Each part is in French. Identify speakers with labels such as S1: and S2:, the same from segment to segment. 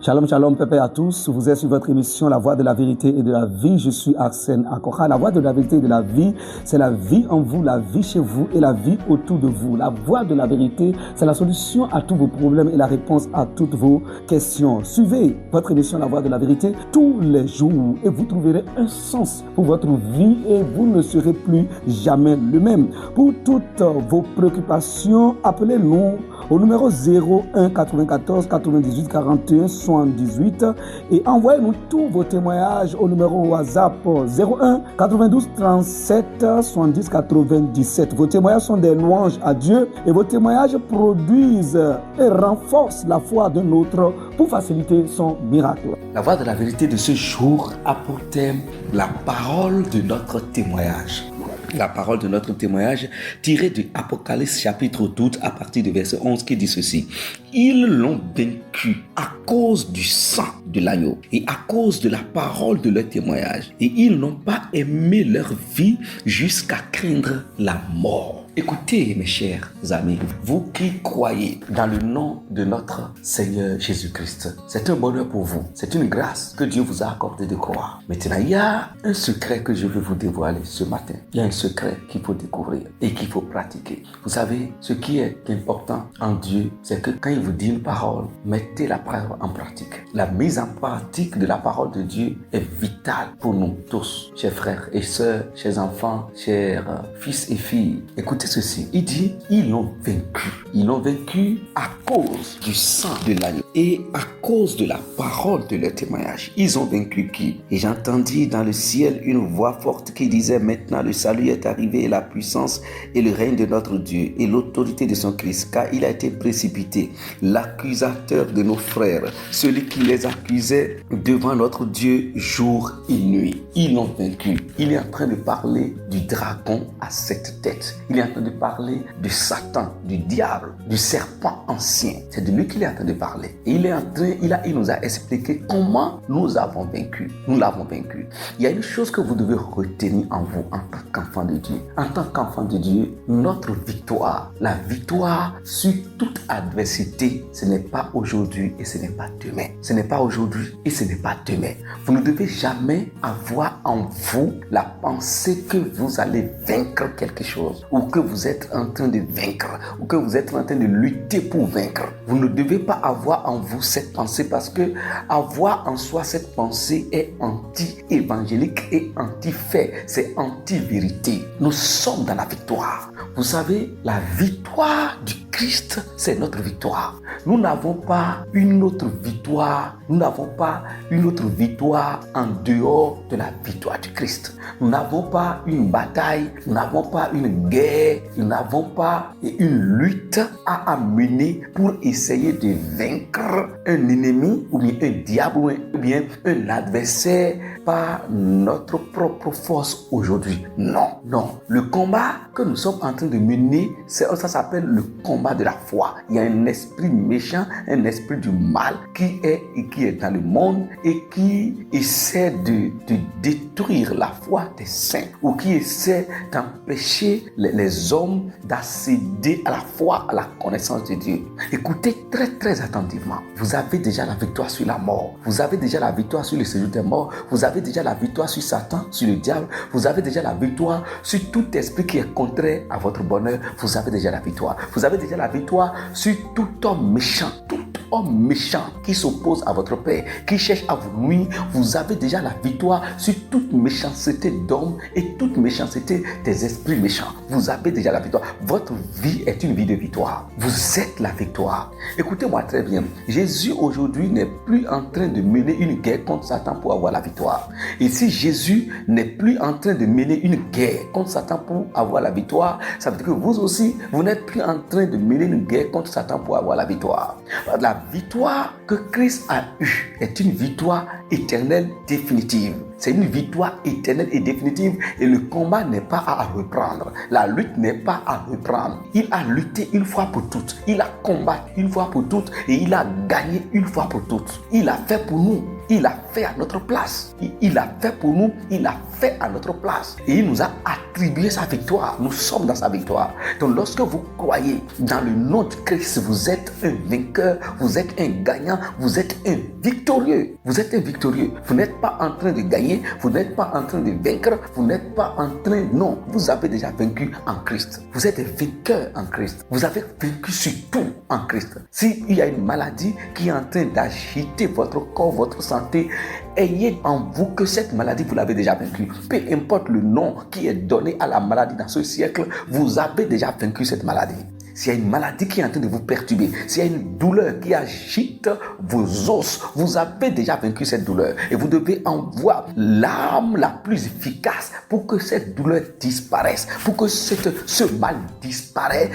S1: Shalom, shalom, pépé à tous. Vous êtes sur votre émission La Voix de la Vérité et de la Vie. Je suis Arsène Akora. La Voix de la Vérité et de la Vie, c'est la vie en vous, la vie chez vous et la vie autour de vous. La Voix de la Vérité, c'est la solution à tous vos problèmes et la réponse à toutes vos questions. Suivez votre émission La Voix de la Vérité tous les jours et vous trouverez un sens pour votre vie et vous ne serez plus jamais le même. Pour toutes vos préoccupations, appelez-nous au numéro 01 94 98 41 78 et envoyez-nous tous vos témoignages au numéro WhatsApp 01 92 37 70 97. Vos témoignages sont des louanges à Dieu et vos témoignages produisent et renforcent la foi de l'autre pour faciliter son miracle.
S2: La Voix de la Vérité de ce jour a pour thème la parole de notre témoignage. La parole de notre témoignage tirée de Apocalypse chapitre 12 à partir du verset 11 qui dit ceci. Ils l'ont vaincu à cause du sang de l'agneau et à cause de la parole de leur témoignage. Et ils n'ont pas aimé leur vie jusqu'à craindre la mort. Écoutez mes chers amis, vous qui croyez dans le nom de notre Seigneur Jésus-Christ, c'est un bonheur pour vous, c'est une grâce que Dieu vous a accordé de croire. Maintenant, il y a un secret que je veux vous dévoiler ce matin. Il y a un secret qu'il faut découvrir et qu'il faut pratiquer. Vous savez, ce qui est important en Dieu, c'est que quand il vous dit une parole, mettez la parole en pratique. La mise en pratique de la parole de Dieu est vitale pour nous tous, chers frères et sœurs, chers enfants, chers fils et filles. Écoutez ceci, il dit, ils l'ont vaincu. Ils l'ont vaincu à cause du sang de l'agneau et à cause de la parole de leur témoignage. Ils ont vaincu qui? Et j'entendis dans le ciel une voix forte qui disait, maintenant le salut est arrivé et la puissance et le règne de notre Dieu et l'autorité de son Christ, car il a été précipité, l'accusateur de nos frères, celui qui les accusait devant notre Dieu jour et nuit. Ils l'ont vaincu. Il est en train de parler du dragon à 7 têtes. Il est en train de parler de Satan, du diable, du serpent ancien. C'est de lui qu'il est en train de parler. Et il nous a expliqué comment nous avons vaincu. Nous l'avons vaincu. Il y a une chose que vous devez retenir en vous en tant qu'enfant de Dieu. En tant qu'enfant de Dieu, notre victoire, la victoire sur toute adversité, ce n'est pas aujourd'hui et ce n'est pas demain. Ce n'est pas aujourd'hui et ce n'est pas demain. Vous ne devez jamais avoir en vous la pensée que vous allez vaincre quelque chose ou que vous êtes en train de vaincre ou que vous êtes en train de lutter pour vaincre. Vous ne devez pas avoir en vous cette pensée parce que avoir en soi cette pensée est anti-évangélique et anti-fait. C'est anti-vérité. Nous sommes dans la victoire. Vous savez, la victoire du Christ, c'est notre victoire. Nous n'avons pas une autre victoire. Nous n'avons pas une autre victoire en dehors de la victoire du Christ. Nous n'avons pas une bataille. Nous n'avons pas une guerre. Nous n'avons pas une lutte à mener pour essayer de vaincre un ennemi ou bien un diable ou bien un adversaire par notre propre force aujourd'hui. Non, non. Le combat que nous sommes en train de mener, ça s'appelle le combat de la foi. Il y a un esprit méchant, un esprit du mal qui est dans le monde et qui essaie de détruire la foi des saints ou qui essaie d'empêcher les hommes d'accéder à la foi, à la connaissance de Dieu. Écoutez très très attentivement. Vous avez déjà la victoire sur la mort. Vous avez déjà la victoire sur le séjour des morts. Vous avez déjà la victoire sur Satan, sur le diable. Vous avez déjà la victoire sur tout esprit qui est contraire à votre bonheur. Vous avez déjà la victoire. Vous avez déjà la victoire sur tout homme méchant. Tout homme méchant qui s'oppose à votre Père, qui cherche à vous nuire. Vous avez déjà la victoire sur toute méchanceté d'hommes et toute méchanceté des esprits méchants. Vous avez déjà la victoire. Votre vie est une vie de victoire. Vous êtes la victoire. Écoutez-moi très bien. Jésus aujourd'hui n'est plus en train de mener une guerre contre Satan pour avoir la victoire. Et si Jésus n'est plus en train de mener une guerre contre Satan pour avoir la victoire, ça veut dire que vous aussi, vous n'êtes plus en train de mener une guerre contre Satan pour avoir la victoire. La victoire que Christ a eue est une victoire éternelle définitive. C'est une victoire éternelle et définitive et le combat n'est pas à reprendre. La lutte n'est pas à reprendre. Il a lutté une fois pour toutes. Il a combattu une fois pour toutes et il a gagné une fois pour toutes. Il a fait pour nous. Il a fait à notre place. Il a fait pour nous. Il a fait à notre place. Et il nous a attribué sa victoire. Nous sommes dans sa victoire. Donc lorsque vous croyez dans le nom de Christ, vous êtes un vainqueur, vous êtes un gagnant, vous êtes un victorieux. Vous êtes un victorieux. Vous n'êtes pas en train de gagner, vous n'êtes pas en train de vaincre, vous n'êtes pas en train... Non, vous avez déjà vaincu en Christ. Vous êtes un vainqueur en Christ. Vous avez vaincu sur tout en Christ. S'il y a une maladie qui est en train d'agiter votre corps, votre santé, ayez en vous que cette maladie, vous l'avez déjà vaincue. Peu importe le nom qui est donné à la maladie dans ce siècle, vous avez déjà vaincu cette maladie. S'il y a une maladie qui est en train de vous perturber, s'il y a une douleur qui agite vos os, vous avez déjà vaincu cette douleur. Et vous devez envoyer l'arme la plus efficace pour que cette douleur disparaisse, pour que ce mal disparaisse.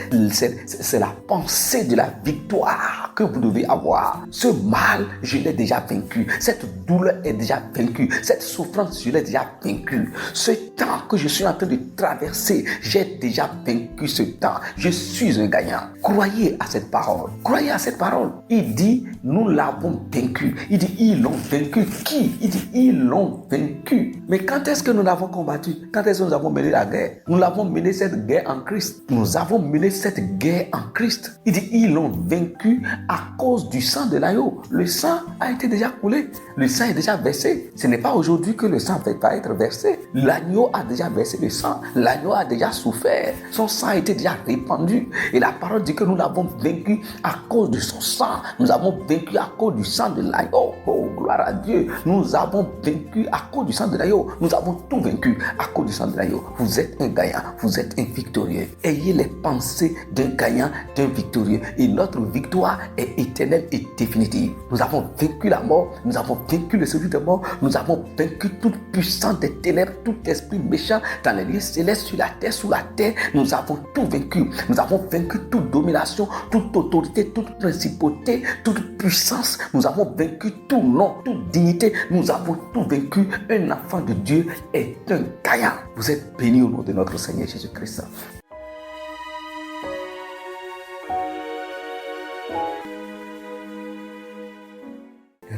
S2: C'est la pensée de la victoire que vous devez avoir. Ce mal, je l'ai déjà vaincu. Cette douleur est déjà vaincue. Cette souffrance, je l'ai déjà vaincue. Ce temps que je suis en train de traverser, j'ai déjà vaincu ce temps. Je suis un gagnant. Croyez à cette parole. Croyez à cette parole. Il dit, nous l'avons vaincu. Il dit, ils l'ont vaincu. Qui? Il dit, ils l'ont vaincu. Mais quand est-ce que nous l'avons combattu? Quand est-ce que nous avons mené la guerre? Nous l'avons mené cette guerre en Christ. Nous avons mené cette guerre en Christ. Il dit, ils l'ont vaincu à cause du sang de l'agneau. Le sang a été déjà coulé. Le sang est déjà versé. Ce n'est pas aujourd'hui que le sang va être versé. L'agneau a déjà versé le sang. L'agneau a déjà souffert. Son sang a été déjà répandu. Et la parole dit que nous l'avons vaincu à cause de son sang. Nous avons vaincu à cause du sang de l'agneau. Oh, gloire à Dieu. Nous avons vaincu à cause du sang de l'agneau. Nous avons tout vaincu à cause du sang de l'agneau. Vous êtes un gagnant. Vous êtes un victorieux. Ayez les pensées d'un gagnant, d'un victorieux. Et notre victoire est éternelle et définitive. Nous avons vaincu la mort. Nous avons vaincu le celui de mort. Nous avons vaincu toute puissance des ténèbres, tout esprit méchant dans les lieux célestes, sur la terre, sous la terre. Nous avons tout vaincu. Nous avons vaincu toute domination, toute autorité, toute principauté, toute puissance. Nous avons vaincu tout nom, toute dignité. Nous avons tout vaincu. Un enfant de Dieu est un gagnant. Vous êtes bénis au nom de notre Seigneur Jésus-Christ.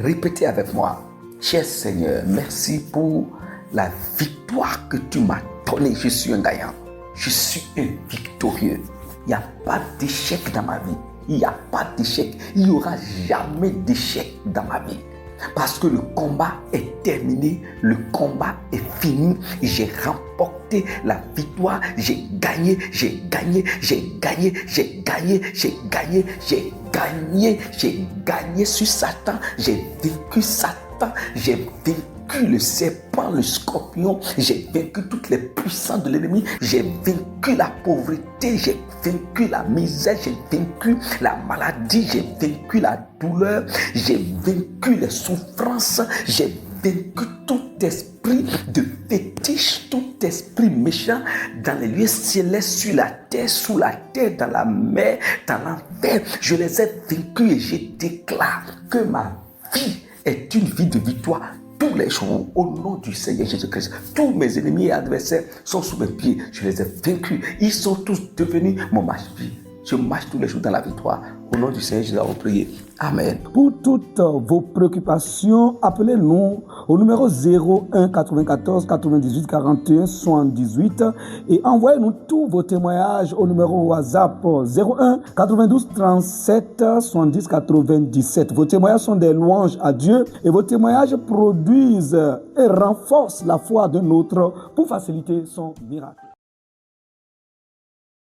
S2: Répétez avec moi. Cher Seigneur, merci pour la victoire que tu m'as donnée. Je suis un gagnant. Je suis un victorieux. Il n'y a pas d'échec dans ma vie. Il n'y a pas d'échec. Il n'y aura jamais d'échec dans ma vie. Parce que le combat est terminé. Le combat est fini. J'ai remporté la victoire. J'ai gagné. J'ai gagné. J'ai gagné. J'ai gagné. J'ai gagné. J'ai gagné. J'ai gagné sur Satan. J'ai vaincu Satan. J'ai vaincu le serpent, le scorpion. J'ai vaincu toutes les puissances de l'ennemi. J'ai vaincu la pauvreté. J'ai vaincu la misère. J'ai vaincu la maladie. J'ai vaincu la douleur. J'ai vaincu les souffrances. J'ai vaincu tout esprit de fétiche, tout esprit méchant dans les lieux célestes, sur la terre, sous la terre, dans la mer, dans l'enfer. Je les ai vaincus et je déclare que ma vie est une vie de victoire tous les jours, au nom du Seigneur Jésus-Christ. Tous mes ennemis et adversaires sont sous mes pieds. Je les ai vaincus. Ils sont tous devenus mon marche-pied. Je marche tous les jours dans la victoire. Au nom du Seigneur, je vais prier. Amen.
S1: Pour toutes vos préoccupations, appelez-nous au numéro 01 94 98 41 78 et envoyez-nous tous vos témoignages au numéro WhatsApp 01 92 37 70 97. Vos témoignages sont des louanges à Dieu et vos témoignages produisent et renforcent la foi de l'autre pour faciliter son miracle.